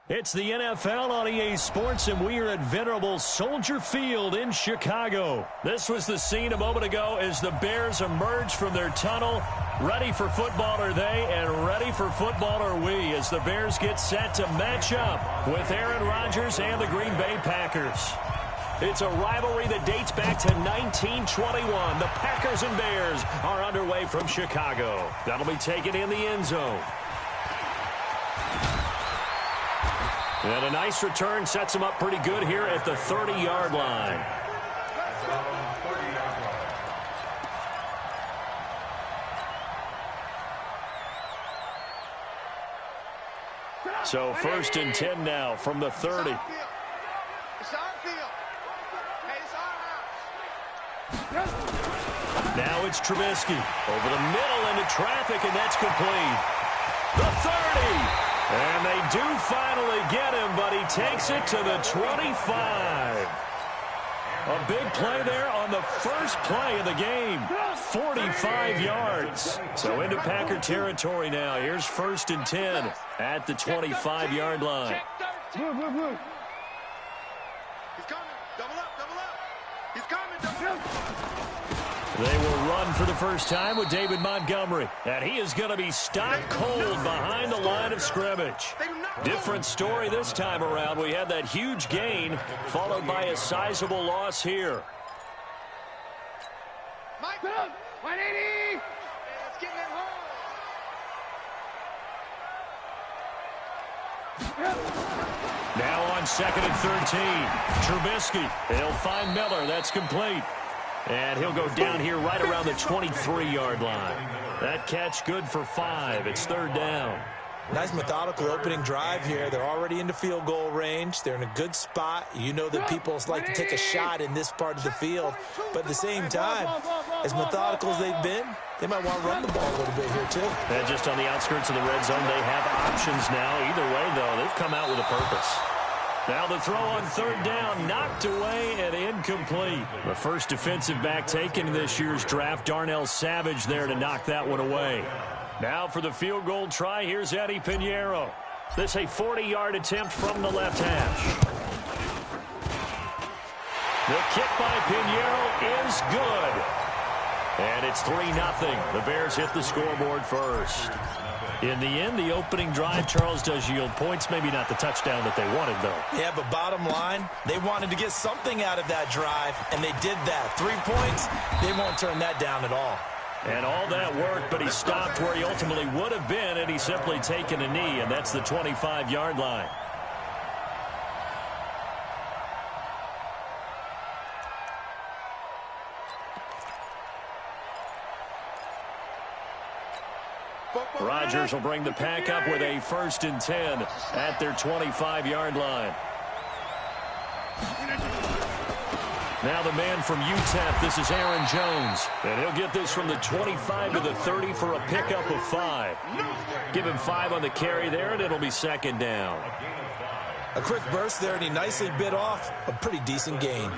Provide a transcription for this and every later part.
It's the NFL on EA Sports, and we are at venerable Soldier Field in Chicago. This was the scene a moment ago as the Bears emerged from their tunnel. Ready for football are they, and ready for football are we, as the Bears get set to match up with Aaron Rodgers and the Green Bay Packers. It's a rivalry that dates back to 1921. The Packers and Bears are underway from Chicago. That'll be taken in the end zone. And a nice return sets him up pretty good here at the 30-yard line. So 1st and 10 now from the 30. Now it's Trubisky over the middle into traffic, and that's complete. The 30. And they do finally get him, but he takes it to the 25. A big play there on the first play of the game. 45 yards. So into Packer territory now. Here's 1st and 10 at the 25-yard line. He's coming. Double up, double up. He's coming, double up. They will run for the first time with David Montgomery. And he is going to be stopped cold behind the line of scrimmage. Different story this time around. We had that huge gain followed by a sizable loss here. Mike, 180. Let's get him home. Now on 2nd and 13. Trubisky. They'll find Miller. That's complete. And he'll go down here right around the 23-yard line. That catch good for 5. It's 3rd down. Nice methodical opening drive here. They're already into field goal range. They're in a good spot. You know that people like to take a shot in this part of the field. But at the same time, as methodical as they've been, they might want to run the ball a little bit here too. And just on the outskirts of the red zone, they have options now. Either way, though, they've come out with a purpose. Now the throw on 3rd down, knocked away and incomplete. The first defensive back taken in this year's draft, Darnell Savage, there to knock that one away. Now for the field goal try, here's Eddie Pinheiro. This a 40-yard attempt from the left hash. The kick by Pinheiro is good. And it's 3-0. The Bears hit the scoreboard first. In the end, the opening drive, Charles, does yield points. Maybe not the touchdown that they wanted, though. Yeah, but bottom line, they wanted to get something out of that drive, and they did that. 3 points, they won't turn that down at all. And all that work, but he stopped where he ultimately would have been, and he's simply taken a knee, and that's the 25-yard line. Rodgers will bring the pack up with a 1st and 10 at their 25-yard line. Now the man from UTEP, this is Aaron Jones. And he'll get this from the 25 to the 30 for a pickup of 5. Give him 5 on the carry there, and it'll be 2nd down. A quick burst there, and he nicely bit off a pretty decent gain.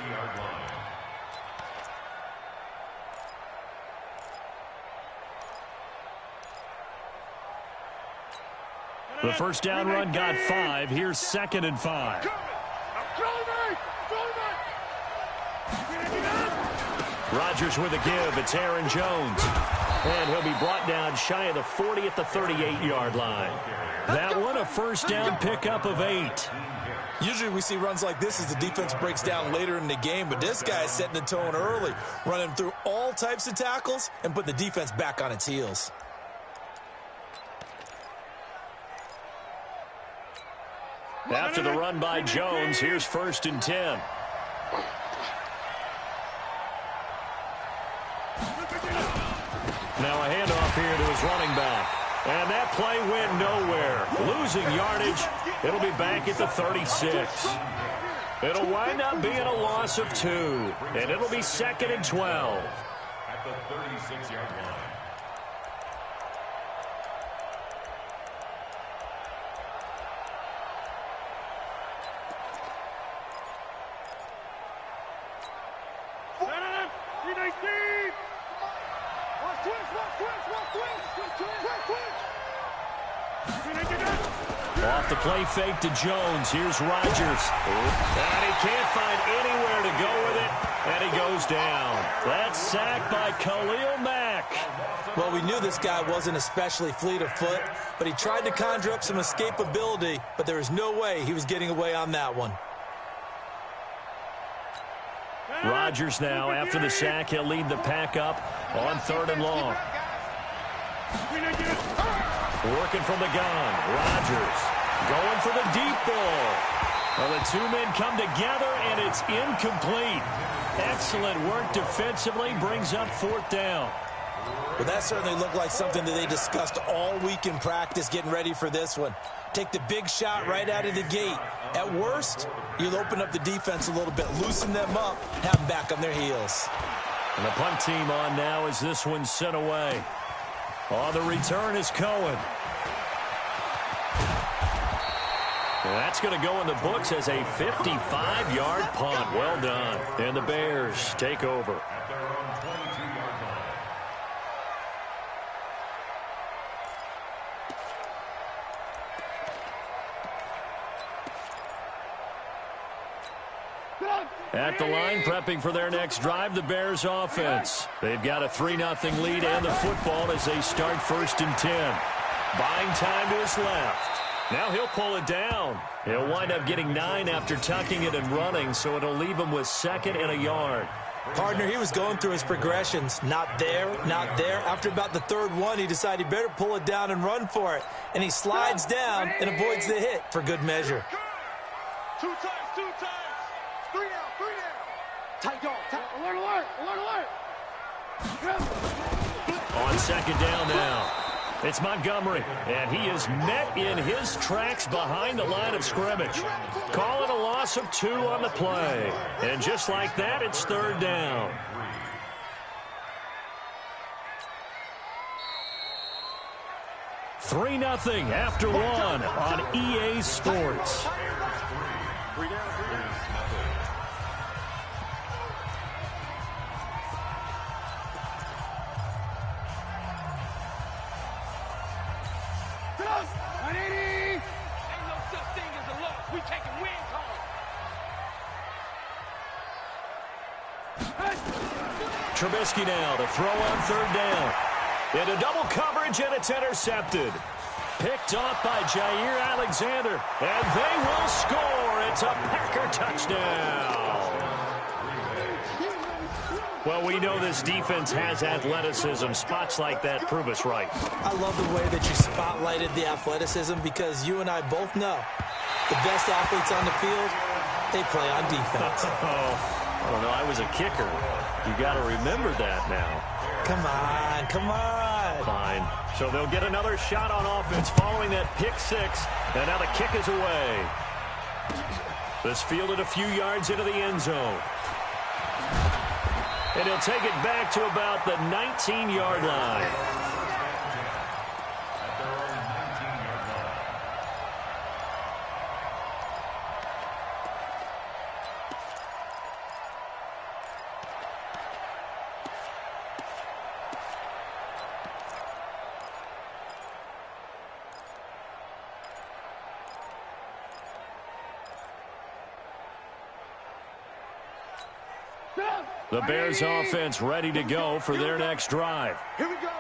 The first down run got 5. Here's 2nd and 5. Rodgers with a give. It's Aaron Jones. And he'll be brought down shy of the 40 at the 38-yard line. That one a first down pickup of 8. Usually we see runs like this as the defense breaks down later in the game, but this guy is setting the tone early, running through all types of tackles and put the defense back on its heels. After the run by Jones, here's 1st and 10. Now a handoff here to his running back. And that play went nowhere. Losing yardage. It'll be back at the 36. It'll wind up being a loss of 2. And it'll be 2nd and 12. At the 36-yard line. Off the play fake to Jones. Here's Rodgers. And he can't find anywhere to go with it. And he goes down. That's sacked by Khalil Mack. Well, we knew this guy wasn't especially fleet of foot, but he tried to conjure up some escapability, but there was no way he was getting away on that one. Rodgers now, after the sack, he'll lead the pack up on 3rd and long. Working from the gun. Rodgers going for the deep ball. Well, the two men come together, and it's incomplete. Excellent work defensively, brings up 4th down. Well, that certainly looked like something that they discussed all week in practice getting ready for this one. Take the big shot right out of the gate. At worst, you'll open up the defense a little bit, loosen them up, have them back on their heels. And the punt team on now as this one's sent away. On the return is Cohen. And that's going to go in the books as a 55-yard punt. Well done. And the Bears take over. At the line, prepping for their next drive, the Bears offense. They've got a 3-0 lead and the football as they start 1st and 10. Buying time to his left. Now he'll pull it down. He'll wind up getting 9 after tucking it and running, so it'll leave him with 2nd and a yard. Partner, he was going through his progressions. Not there, not there. After about the 3rd one, he decided he better pull it down and run for it. And he slides down and avoids the hit for good measure. 2 times, 2 times. 3 down, 3 down. Tight dog. Alert, alert, alert, alert. On 2nd down now. It's Montgomery, and he is met in his tracks behind the line of scrimmage. Call it a loss of 2 on the play. And just like that, it's 3rd down. Three 0 after 1 on EA Sports. 3 down, 3 down. Trubisky now to throw on 3rd down. Into double coverage, and it's intercepted. Picked off by Jair Alexander, and they will score. It's a Packer touchdown. Well, we know this defense has athleticism. Spots like that prove us right. I love the way that you spotlighted the athleticism because you and I both know the best athletes on the field, they play on defense. I don't know. I was a kicker. You got to remember that now. Come on, come on. Fine. So they'll get another shot on offense following that pick 6. And now the kick is away. This fielded a few yards into the end zone. And he'll take it back to about the 19-yard line. The Bears offense ready to go for their next drive. Here we go.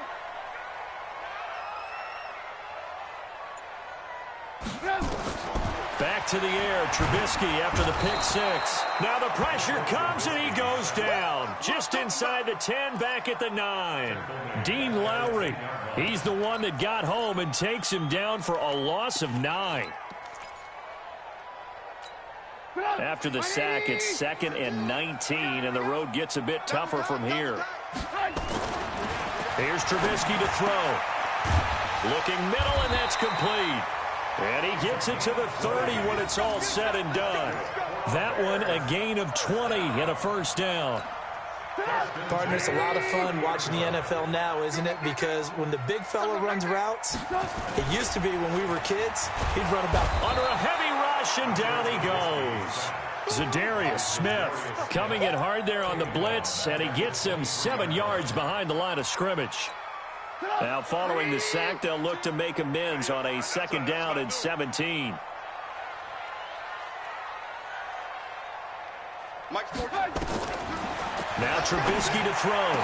Back to the air, Trubisky after the pick 6. Now the pressure comes and he goes down. Just inside the 10, back at the 9. Dean Lowry, he's the one that got home and takes him down for a loss of 9. After the sack, it's 2nd and 19, and the road gets a bit tougher from here. Here's Trubisky to throw. Looking middle, and that's complete. And he gets it to the 30 when it's all said and done. That one a gain of 20 and a 1st down. Partner, it's a lot of fun watching the NFL now, isn't it? Because when the big fella runs routes, it used to be when we were kids, he'd run about under a heavy rush, and down he goes. Zadarius Smith coming in hard there on the blitz, and he gets him 7 yards behind the line of scrimmage. Now following the sack, they'll look to make amends on a 2nd down and 17. Now Trubisky to throw.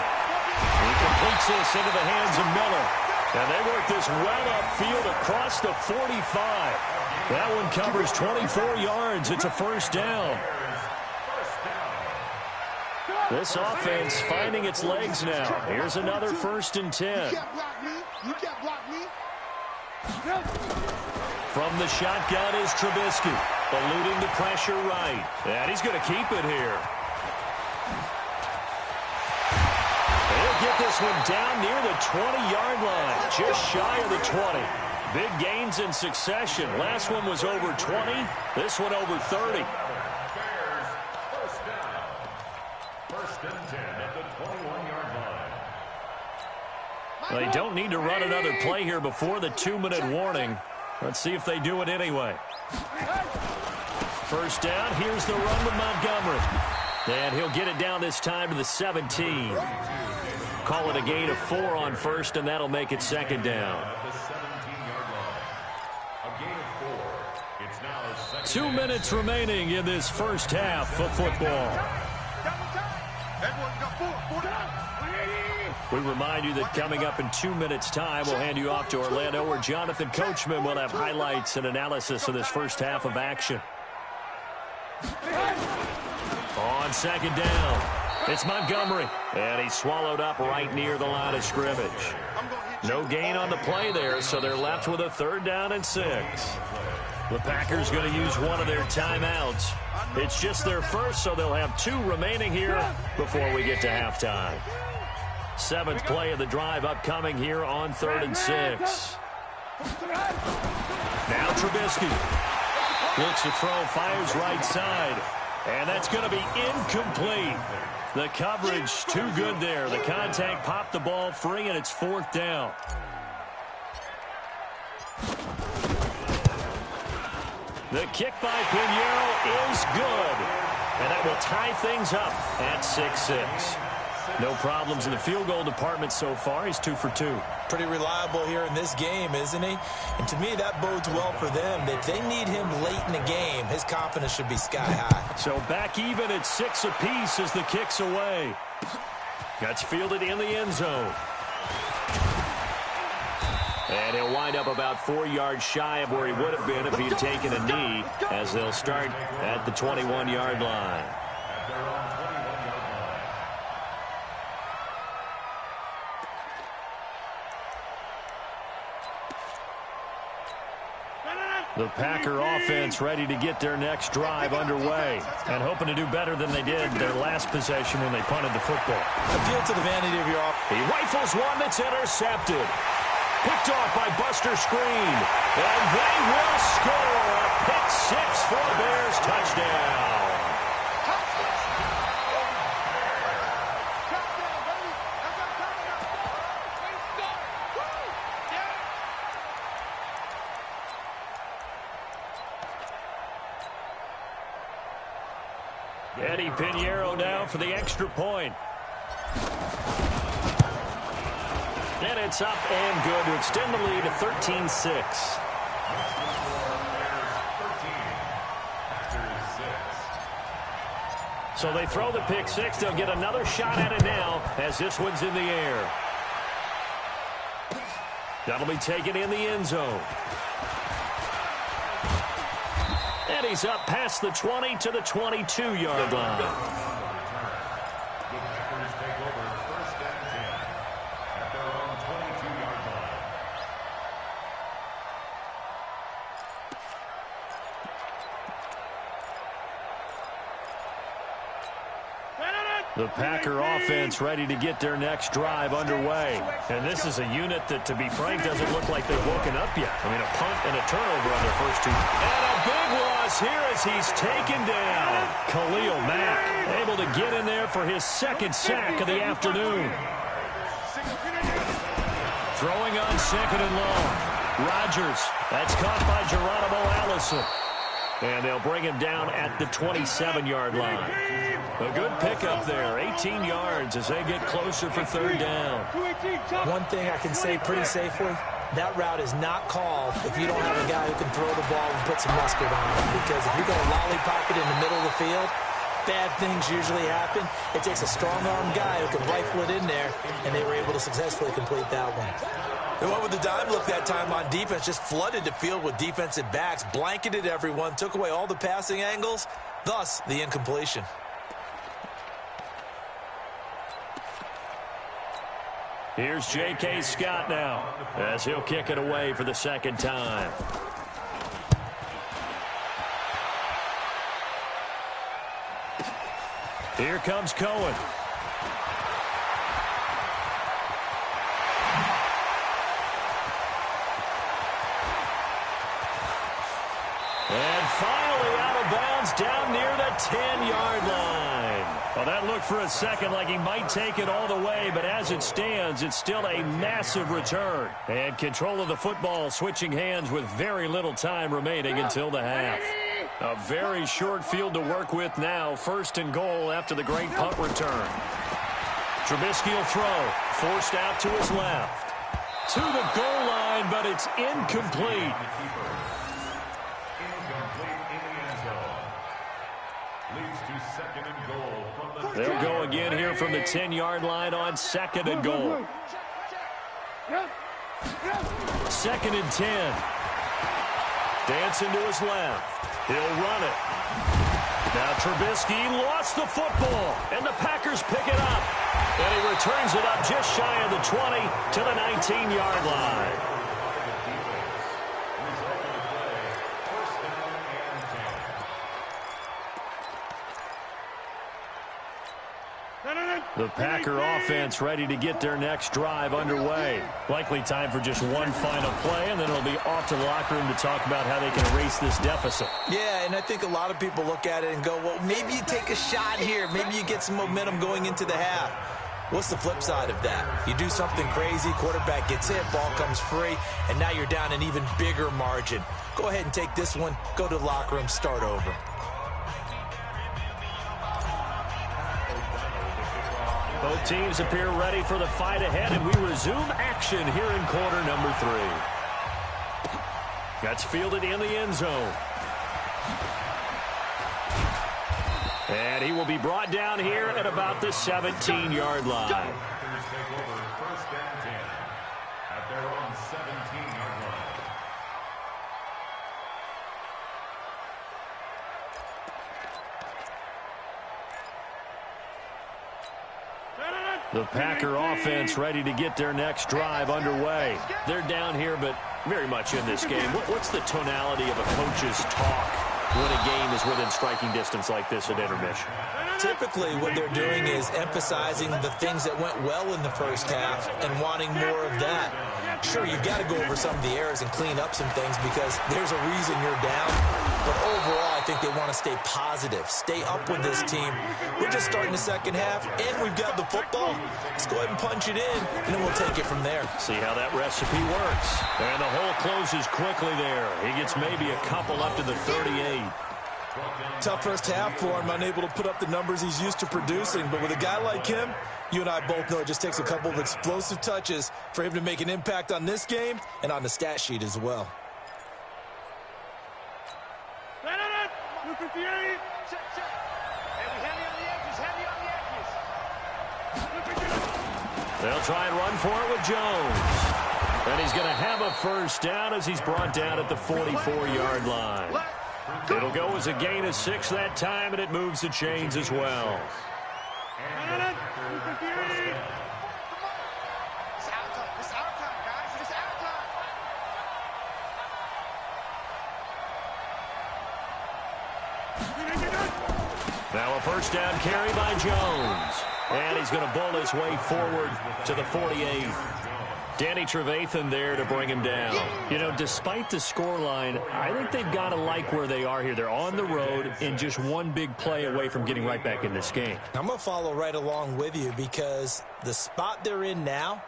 He completes this into the hands of Miller. And they work this well upfield across the 45. That one covers 24 yards. It's a 1st down. This offense finding its legs now. Here's another 1st and 10. From the shotgun is Trubisky, eluding the pressure right. And he's going to keep it here. He'll get this one down near the 20-yard line, just shy of the 20. Big gains in succession. Last one was over 20. This one over 30. They don't need to run another play here before the 2-minute warning. Let's see if they do it anyway. 1st down. Here's the run with Montgomery. And he'll get it down this time to the 17. Call it a gain of 4 on 1st, and that'll make it 2nd down. 2 minutes remaining in this 1st half of football. We remind you that coming up in 2 minutes' time, we'll hand you off to Orlando, where Jonathan Coachman will have highlights and analysis of this 1st half of action. On 2nd down, it's Montgomery, and he's swallowed up right near the line of scrimmage. No gain on the play there, so they're left with a 3rd down and 6. The Packers going to use one of their timeouts. It's just their first, so they'll have 2 remaining here before we get to halftime. 7th play of the drive upcoming here on 3rd and 6. Now Trubisky looks to throw, fires right side, and that's going to be incomplete. The coverage too good there. The contact popped the ball free, and it's 4th down. The kick by Pinheiro is good, and that will tie things up at 6-6. No problems in the field goal department so far. He's 2 for 2. Pretty reliable here in this game, isn't he? And to me, that bodes well for them. If they need him late in the game, his confidence should be sky high. So back even at 6 apiece as the kick's away. That's fielded in the end zone. And he'll wind up about 4 yards shy of where he would have been if he had taken a knee, as they'll start at the 21-yard line. The Packer offense ready to get their next drive underway and hoping to do better than they did their last possession when they punted the football. Appeal to the vanity of your offense. He rifles one that's intercepted. Picked off by Buster Screen. And they will score a pick 6 for the Bears. Touchdown. Eddie Pinheiro now for the extra point. And it's up and good to extend the lead to 13-6. So they throw the pick 6. They'll get another shot at it now as this one's in the air. That'll be taken in the end zone. And he's up past the 20 to the 22-yard line. The Packer offense ready to get their next drive underway. And this is a unit that, to be frank, doesn't look like they've woken up yet. I mean, a punt and a turnover on their first 2. And a big loss here as he's taken down. Khalil Mack able to get in there for his 2nd sack of the afternoon. Throwing on 2nd and long. Rodgers. That's caught by Geronimo Allison. And they'll bring him down at the 27-yard line. A good pickup there, 18 yards as they get closer for third down. One thing I can say pretty safely, that route is not called if you don't have a guy who can throw the ball and put some mustard on it. Because if you're going to lollipop it in the middle of the field, bad things usually happen. It takes a strong-armed guy who can rifle it in there, and they were able to successfully complete that one. They went with the dime look that time on defense, just flooded the field with defensive backs, blanketed everyone, took away all the passing angles, thus the incompletion. Here's J.K. Scott now as he'll kick it away for the second time. Here comes Cohen. And finally out of bounds down near the 10-yard line. Well, that looked for a second like he might take it all the way, but as it stands, it's still a massive return. And control of the football switching hands with very little time remaining until the half. A very short field to work with now. First and goal after the great punt return. Trubisky will throw. Forced out to his left. To the goal line, but it's incomplete. They'll go again here from the 10-yard line on second and goal. Second and 10. Dancing to his left. He'll run it. Now Trubisky lost the football, and the Packers pick it up. And he returns it up just shy of the 20 to the 19-yard line. The Packer offense ready to get their next drive underway. Likely time for just one final play, and then it'll be off to the locker room to talk about how they can erase this deficit. Yeah, and I think a lot of people look at it and go, well, maybe you take a shot here. Maybe you get some momentum going into the half. What's the flip side of that? You do something crazy, quarterback gets hit, ball comes free, and now you're down an even bigger margin. Go ahead and take this one, go to the locker room, start over. Both teams appear ready for the fight ahead, and we resume action here in quarter number 3. That's fielded in the end zone. And he will be brought down here at about the 17-yard line. The Packer offense ready to get their next drive underway. They're down here, but very much in this game. What's the tonality of a coach's talk when a game is within striking distance like this at intermission? Typically, what they're doing is emphasizing the things that went well in the first half and wanting more of that. Sure, you've got to go over some of the errors and clean up some things because there's a reason you're down. But overall, I think they want to stay positive, stay up with this team. We're just starting the second half, and we've got the football. Let's go ahead and punch it in, and then we'll take it from there. See how that recipe works. And the hole closes quickly there. He gets maybe a couple up to the 38. Tough first half for him, unable to put up the numbers he's used to producing. But with a guy like him, you and I both know it just takes a couple of explosive touches for him to make an impact on this game and on the stat sheet as well. They'll try and run for it with Jones. And he's going to have a first down as he's brought down at the 44-yard line. It'll go as a gain of 6 that time, and it moves the chains as well. Now a first down carry by Jones. And he's going to bull his way forward to the 48. Danny Trevathan there to bring him down. You know, despite the scoreline, I think they've got to like where they are here. They're on the road and just one big play away from getting right back in this game. I'm going to follow right along with you because the spot they're in now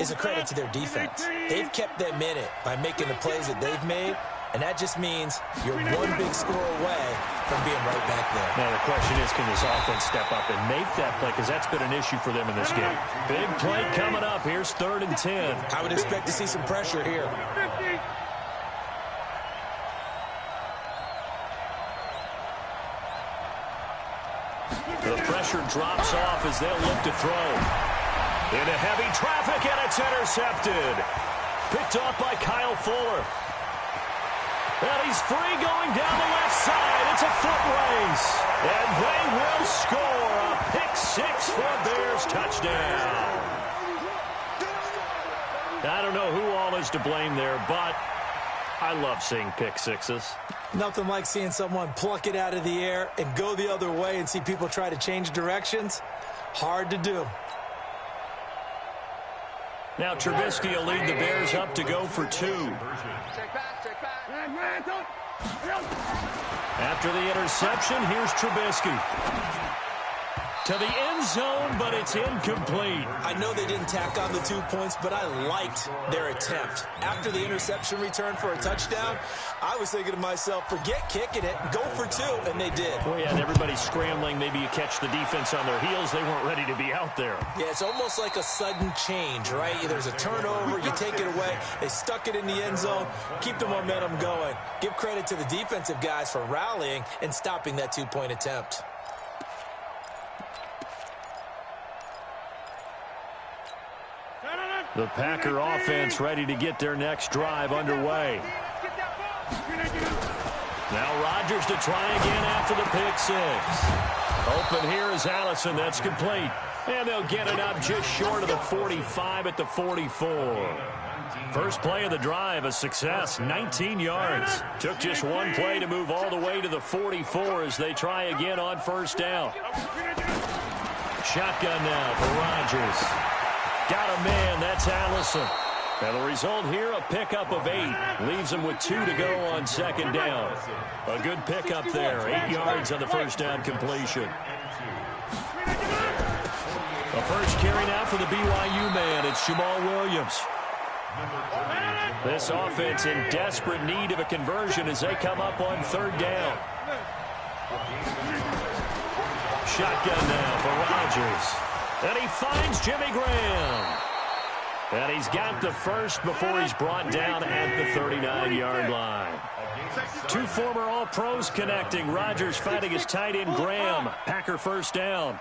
is a credit to their defense. They've kept them in it by making the plays that they've made, And that just means you're one big score away from being right back there. Now, the question is, can this offense step up and make that play? Because that's been an issue for them in this game. Big play coming up. Here's 3rd and 10. I would expect to see some pressure here. The pressure drops off as they'll look to throw. Into heavy traffic, and it's intercepted. Picked off by Kyle Fuller. And he's free going down the left side. It's a foot race. And they will score a pick 6 for a Bears touchdown. I don't know who all is to blame there, but I love seeing pick sixes. Nothing like seeing someone pluck it out of the air and go the other way and see people try to change directions. Hard to do. Now Trubisky will lead the Bears up to go for 2. After the interception, here's Trubisky. To the end zone, but it's incomplete. I know they didn't tack on the 2 points, but I liked their attempt. After the interception return for a touchdown, I was thinking to myself, forget kicking it, go for 2, and they did. Well, yeah, and everybody's scrambling. Maybe you catch the defense on their heels. They weren't ready to be out there. Yeah, it's almost like a sudden change, right? There's a turnover, you take it away. They stuck it in the end zone. Keep the momentum going. Give credit to the defensive guys for rallying and stopping that 2-point attempt. The Packer offense ready to get their next drive underway. Now Rodgers to try again after the pick 6. Open here is Allison. That's complete. And they'll get it up just short of the 45 at the 44. First play of the drive, a success, 19 yards. Took just one play to move all the way to the 44 as they try again on first down. Shotgun now for Rodgers. Got a man, that's Allison. And the result here, a pickup of 8. Leaves him with 2 to go on second down. A good pickup there, 8 yards on the first down completion. The first carry now for the BYU man, it's Jamal Williams. This offense in desperate need of a conversion as they come up on third down. Shotgun now for Rodgers. And he finds Jimmy Graham. And he's got the first before he's brought down at the 39-yard line. 2 former All-Pros connecting. Rodgers fighting his tight end Graham. Packer first down.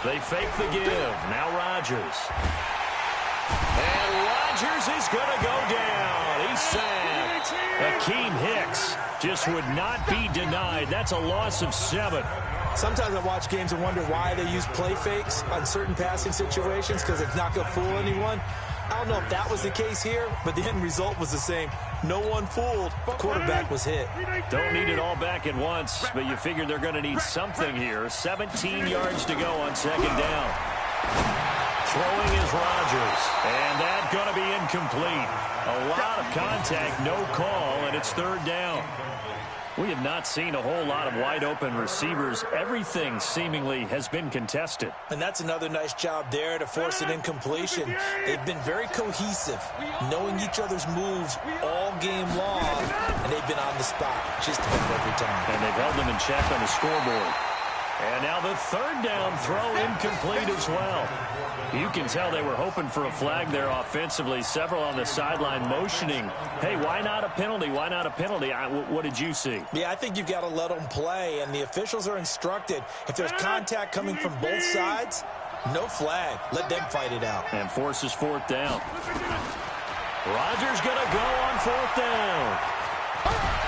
They fake the give. Now Rodgers. And Rodgers is going to go down. He's sacked. Akeem Hicks just would not be denied. That's a loss of 7. Sometimes I watch games and wonder why they use play fakes on certain passing situations because it's not going to fool anyone. I don't know if that was the case here, but the end result was the same. No one fooled. The quarterback was hit. Don't need it all back at once, but you figure they're going to need something here. 17 yards to go on second down. Throwing is Rodgers, and that's going to be incomplete. A lot of contact, no call, and it's third down. We have not seen a whole lot of wide-open receivers. Everything seemingly has been contested. And that's another nice job there to force an incompletion. They've been very cohesive, knowing each other's moves all game long, and they've been on the spot just about every time. And they've held them in check on the scoreboard. And now the third down throw incomplete as well. You can tell they were hoping for a flag there offensively. Several on the sideline motioning, hey, why not a penalty? Why not a penalty? What did you see? Yeah, I think you've got to let them play, and the officials are instructed. If there's contact coming from both sides, no flag. Let them fight it out. And forces fourth down. Rodgers going to go on fourth down.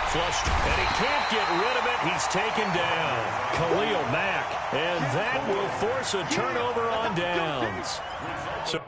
Flushed, and he can't get rid of it. He's taken down. Khalil Mack, and that will force a turnover on downs. So